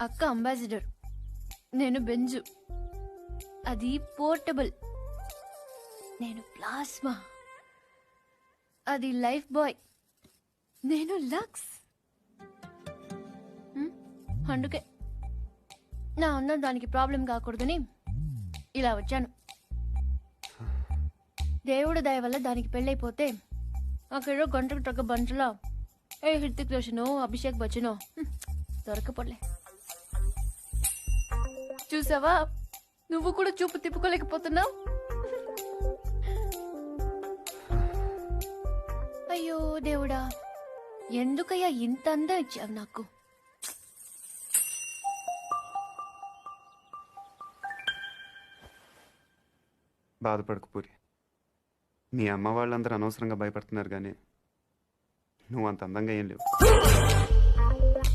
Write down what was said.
అక్క అంబాసిడర్, నేను బెంజు, అది పోర్టబుల్. నేను ప్లాస్మా, అది లైఫ్ బాయ్. నేను లక్స్. అందుకే నా అన్న దానికి ప్రాబ్లం కాకూడదని ఇలా వచ్చాను. దేవుడి దయ వల్ల దానికి పెళ్ళైపోతే అక్కడ గంటకు తగ్గ బంటలా ఏ హృతిక్ రోషనో అభిషేక్ బచ్చనో దొరకపోలే. చూసావా, నువ్వు కూడా చూపు తిప్పుకోలేకపోతున్నావు. అయ్యో దేవుడా, ఎందుకయ్యా ఇంత అందం ఇచ్చావు నాకు. బాధపడకు పూరి. మీ అమ్మ వాళ్ళందరూ అనవసరంగా భయపడుతున్నారు కానీ నువ్వు అంత అందంగా ఏం లేవు.